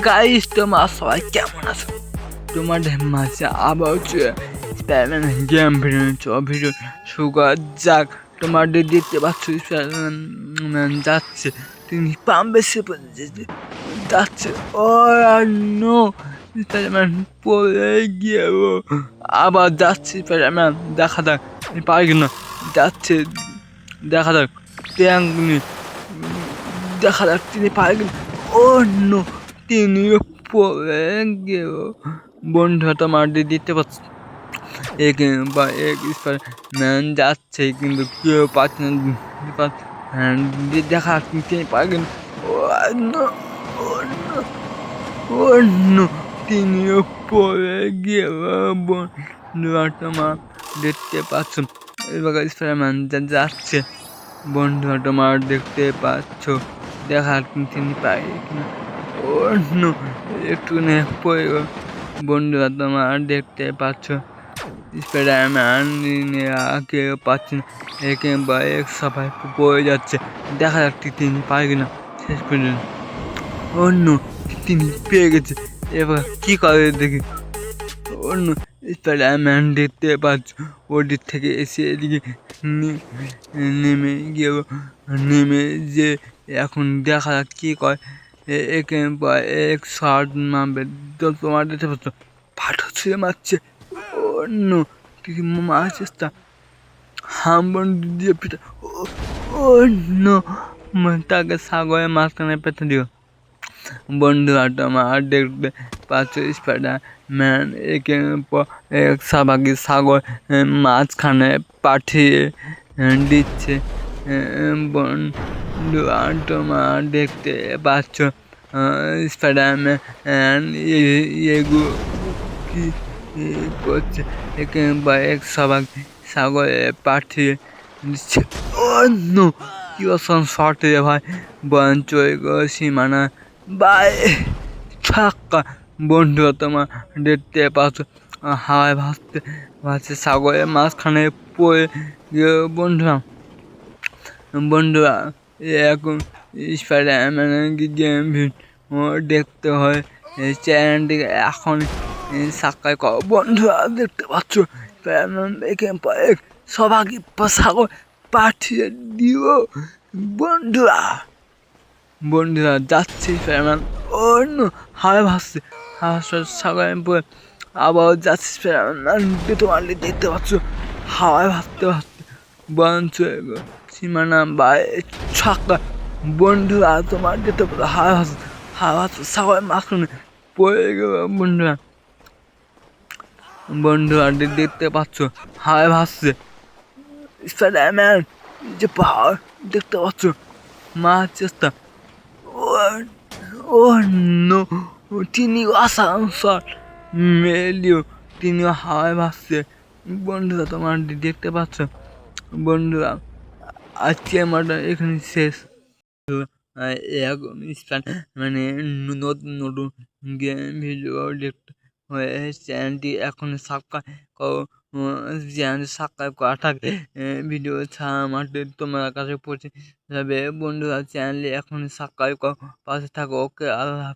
Guys, তোমার সবাই কেমন আছো? তোমাদের মাঝে আবার হচ্ছে স্পাইডারম্যান গেম ভিডিও সুগার যাক। তোমাদের দেখতে পাচ্ছ স্পাইডারম্যান যাচ্ছে, তিনি পাম্পে যাচ্ছে। ও নো, স্পাইডারম্যান পড়ে গিয়ে আবার যাচ্ছে। স্পাইডারম্যান দেখা যাক পারে কিনা, যাচ্ছে দেখা যাক। দেখা যাক তিনি পারে কিনা। ও নো, তিনি পড়ে গেল। বন্ধুরা তোমার দিতে পারছে এক স্পাইডারম্যান যাচ্ছে, কিন্তু কেউ পাচ্ছে না। দেখা তিনি পারবেন। ও নো, ও নো, ও নো, তিনিও পড়ে গেল। বন্ধুরা তোমার দেখতে পাচ্ছ, এবার স্পাইডারম্যান যাচ্ছে। বন্ধুরা তোমার দেখতে পাচ্ছ, দেখা তিনি পায় কিনা। ও নো, একটু পড়ে গেল। বন্ধুরা তোমার দেখতে পাচ্ছ, স্পাইডারম্যান কেউ পাচ্ছে না, একেবারে সবাই পড়ে যাচ্ছে। দেখা যাচ্ছে তিনি পারে কিনা শেষ পর্যন্ত। অন্য তিনি পেয়ে গেছে, এবার কি করে দেখি। অন্য স্পাইডারম্যান দেখতে পাচ্ছ, ওদিক থেকে এসে এদিকে নেমে গেল। নেমে যে এখন দেখা যাক কি করে। একেবারে এক শট মারবে, তো তোমার দেখতে পাচ্ছ পাথর ছুঁড়ে মারছে। অন্য কিছু মারার চেষ্টা, হামবন দিয়ে পিঠা। অন্য তাকে সাগরের মাঝখানে পেতে দিও। বন্ধুরা তোমার দেখতে পাচ্ছ, স্পাইডারম্যান এক সাবাকি সাগর মাঝখানে পাঠিয়ে দিচ্ছে। বন্ধুরা তোমার দেখতে পাচ্ছ, স্পাইডারম্যান এগুলো কি করছে, একেবারে এক সাবাকি সাগরে পাঠিয়ে দিচ্ছে। অন্য কি অসম শর্ট রে ভাই, বঞ্চ সীমানা বাই ছাক্কা। বন্ধুরা তোমার দেখতে পাচ্ছ, হাওয়ায় ভাসছে সাগরের মাঝখানে পড়ে গিয়ে। বন্ধুরা এখন স্পাইডারম্যান গেম দেখতে হয়, চ্যানেলটিকে এখন সাবস্ক্রাইব করো। বন্ধুরা দেখতে পাচ্ছ, সবাইকে সাগর পাঠিয়ে দিও। বন্ধুরা যাচ্ছে স্পাইডারম্যান। অন্য হাওয়ায় ভাসছে, সাগরের পরে আবার যাচ্ছে স্পাইডারম্যান। তোমার দেখতে পাচ্ছ, হাওয়ায় ভাসতে বঞ্চ সীমানা বা ছাক্কা। বন্ধুরা তোমার দেখতে পাচ্ছ, হাওয়ায় ভাসছে সাগরের মাঝখানে পড়ে গেল। বন্ধুরা দেখতে পাচ্ছ, হাওয়ায় ভাসছে স্পাইডারম্যান। যে পাহাড় দেখতে পাচ্ছ, মারার চেষ্টা। ও নো, তিনি আসানসোল মেলিও, তিনিও হাওয়ায় ভাসছে। বন্ধুরা তোমার দেখতে পাচ্ছ। বন্ধুরা আজকে আমার এখানে শেষ। মানে নতুন নতুন গেম ভিডিও দেখতে হয়ে চ্যানেলটি এখন সাবস্ক্রাইব করো। চ্যানেল সাবস্ক্রাইব করা থাকে, ভিডিও ছাড়া আমাদের তোমার কাছে পৌঁছে যাবে। বন্ধুরা চ্যানেলে এখন সাবস্ক্রাইব করো, পাশে থাকো। ওকে, আল্লাহ।